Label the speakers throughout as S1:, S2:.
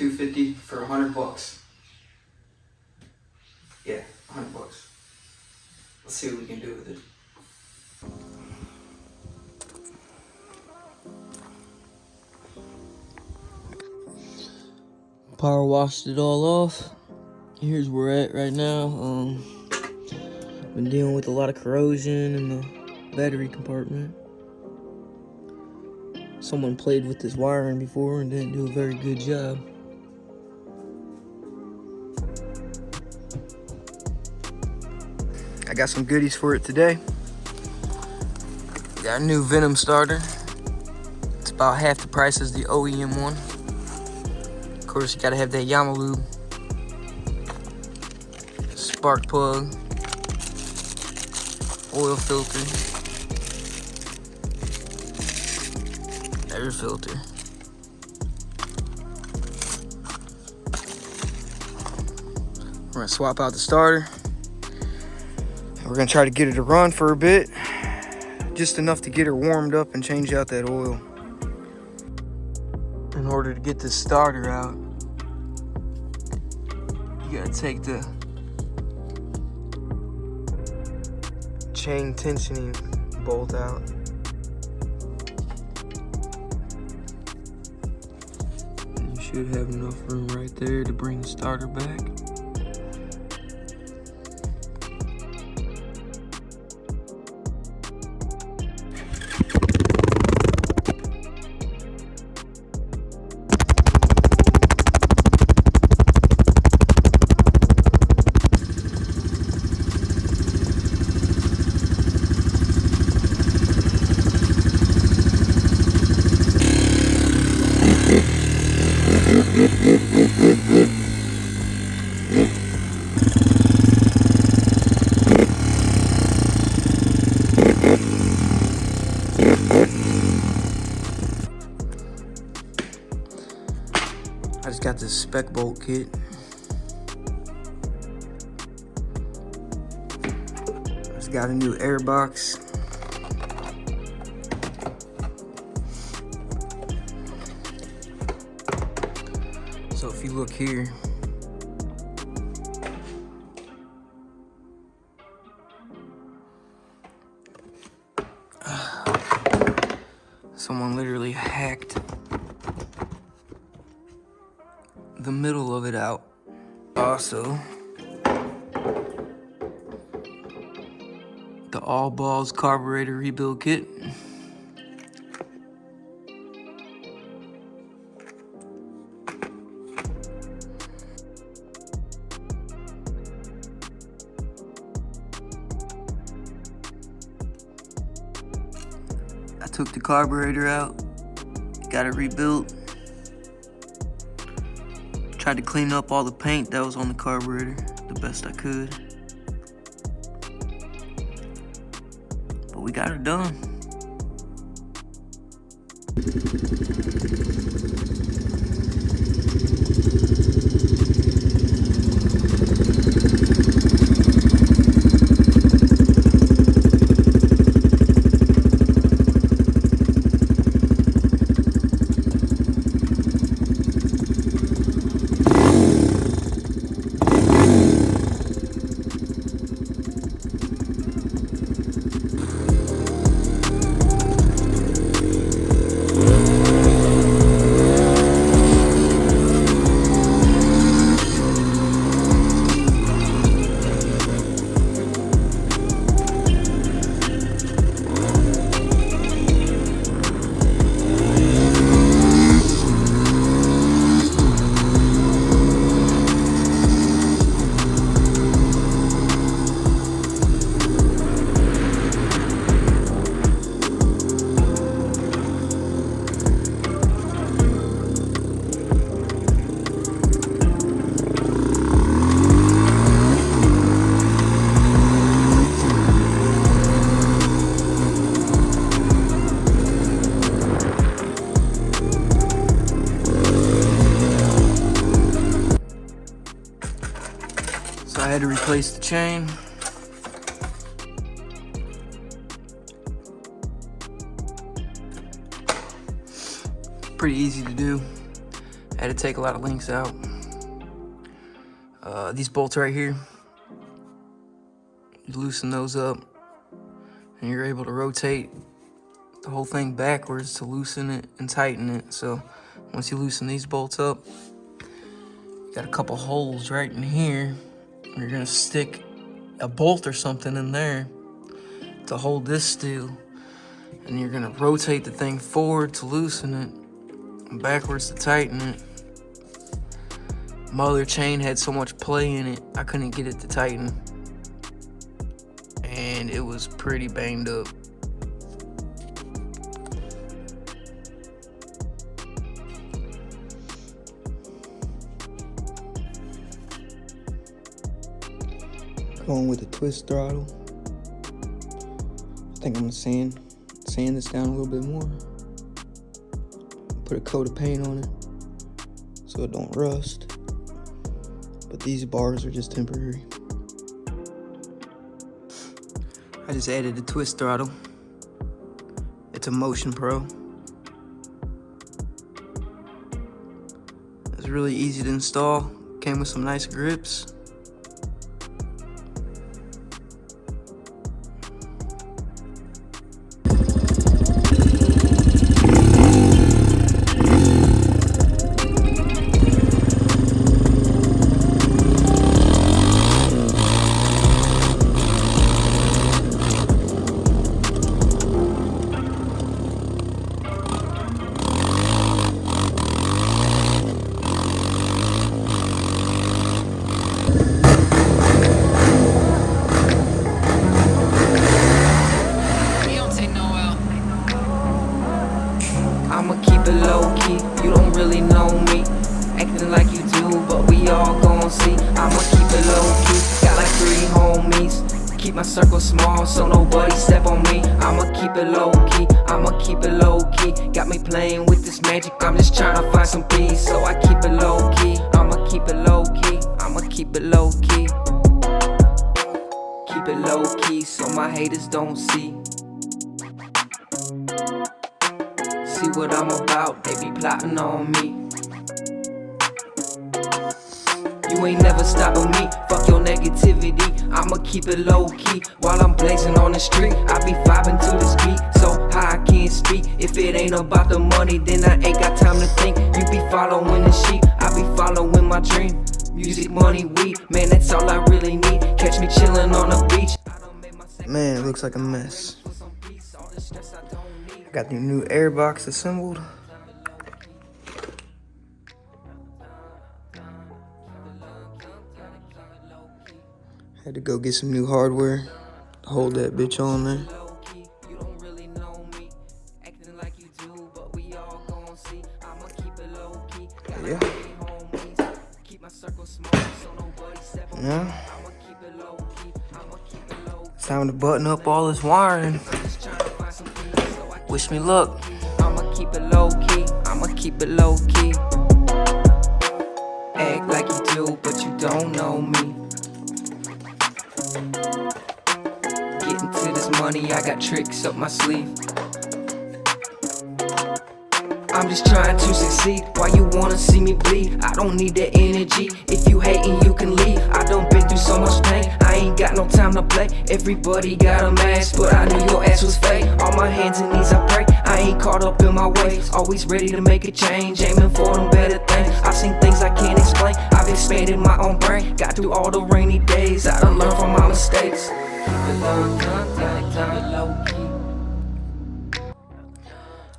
S1: 250 for 100 bucks. Yeah, 100 bucks. Let's see what we can do with it. Power washed it all off. Here's where we're at right now. Been dealing with a lot of corrosion in the battery compartment. Someone played with this wiring before and didn't do a very good job. I got some goodies for it today. Got a new Venom starter. It's about half the price as the OEM one. Of course, you gotta have that yamaha lube. Spark plug. Oil filter. Air filter. We're gonna swap out the starter. And we're gonna try to get it to run for a bit. Just enough to get her warmed up and change out that oil. In order to get this starter out, you gotta take the chain tensioning bolt out. And you should have enough room right there to bring the starter back. I just got this spec bolt kit. I just got a new air box. So if you look here, someone literally hacked the middle of it out. Also, the all balls carburetor rebuild kit. I took the carburetor out, got it rebuilt. Tried to clean up all the paint that was on the carburetor the best I could. But we got it done. So I had to replace the chain. Pretty easy to do. Had to take a lot of links out. These bolts right here, you loosen those up and you're able to rotate the whole thing backwards to loosen it and tighten it. So once you loosen these bolts up, you got a couple holes right in here. You're gonna stick a bolt or something in there to hold this still, and you're gonna rotate the thing forward to loosen it and backwards to tighten it. My other chain had so much play in it, I couldn't get it to tighten, and it was pretty banged up. Going with the twist throttle. I think I'm gonna sand this down a little bit more. Put a coat of paint on it so it don't rust. But these bars are just temporary. I just added the twist throttle. It's a Motion Pro. It's really easy to install. Came with some nice grips. I'ma keep it low key, you don't really know me. Acting like you do, but we all gon' see. I'ma keep it low key, got like 3 homies. Keep my circle small so nobody step on me. I'ma keep it low key, I'ma keep it low key. Got me playing with this magic, I'm just trying to find some peace. So I keep it low key, I'ma keep it low key, I'ma keep it low key. Keep it low key so my haters don't see. See what I'm about, they be plotting on me. You ain't never stopping me, fuck your negativity. I'ma keep it low key while I'm blazing on the street. I be vibing to this beat, so high I can't speak. If it ain't about the money, then I ain't got time to think. You be following the sheep, I be following my dream. Music, money, weed, man, that's all I really need. Catch me chilling on the beach. Man, it looks like a mess. I got the new airbox assembled. Had to go get some new hardware to hold that bitch on there. Yeah. Yeah. It's time to button up all this wiring. Wish me luck. I'ma keep it low key, I'ma keep it low key. Act like you do, but you don't know me. Getting to this money, I got tricks up my sleeve. I'm just trying to succeed. Why you wanna see me bleed? I don't need that energy. If you hating, you can leave. I done been through so much pain, I ain't got no time to play. Everybody got a mask, but I knew your ass was fake. On my hands and knees I pray, I ain't caught up in my ways. Always ready to make a change, aiming for them better things. I've seen things I can't explain, I've expanded my own brain. Got through all the rainy days, I done learned from my mistakes. Keep it low key.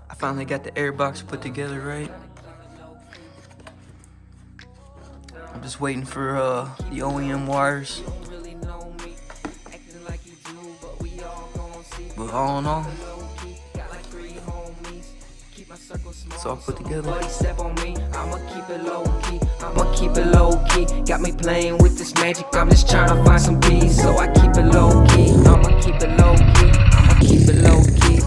S1: I finally got the airbox put together right. I'm just waiting for the OEM wires. But all in all, it's all put together. I'ma keep it low key, I'ma keep it low key. Got me playing with this magic, I'm just trying to find some peace. So I keep it low key, I'ma keep it low key, I'ma keep it low key.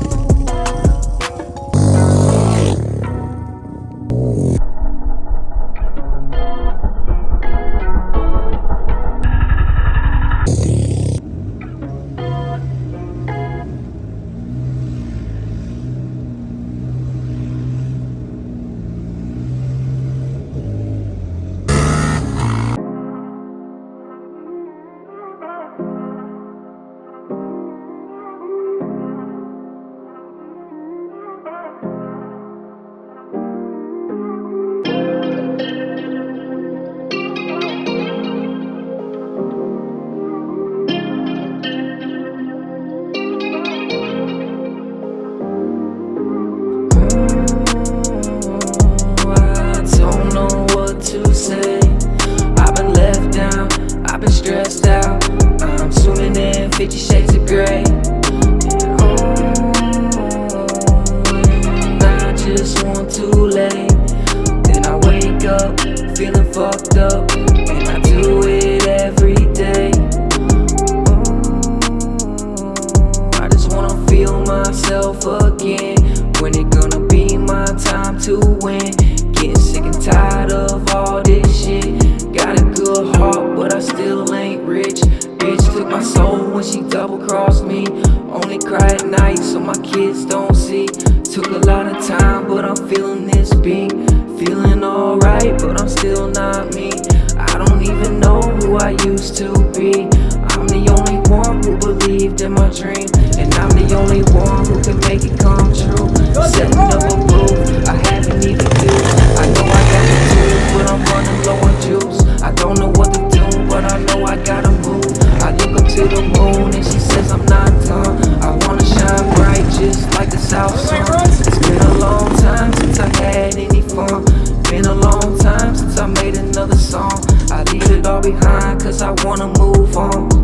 S2: stressed out. I'm swimming in 50 shades of gray. I just want to lay. Then I wake up feeling fucked up, and I do it every day. I just wanna feel myself again. When it gonna be my time to win? Getting sick and tired of all this shit. Got a good heart, but I still ain't rich. Bitch took my soul when she double-crossed me. Only cry at night so my kids don't see. Took a lot of time, but I'm feeling this beat. Feeling alright, but I'm still not me. I don't even know who I used to be. I'm the only one who believed in my dream, and I'm the only one who can make it come true. Setting up a booth I haven't even used. I know I got the tools, but I'm running low on juice. I don't know what to do, but I know I gotta move. I look up to the moon and she says I'm not done. I wanna shine bright just like the south sun. It's been a long time since I had any fun. Been a long time since I made another song. I leave it all behind cause I wanna move on.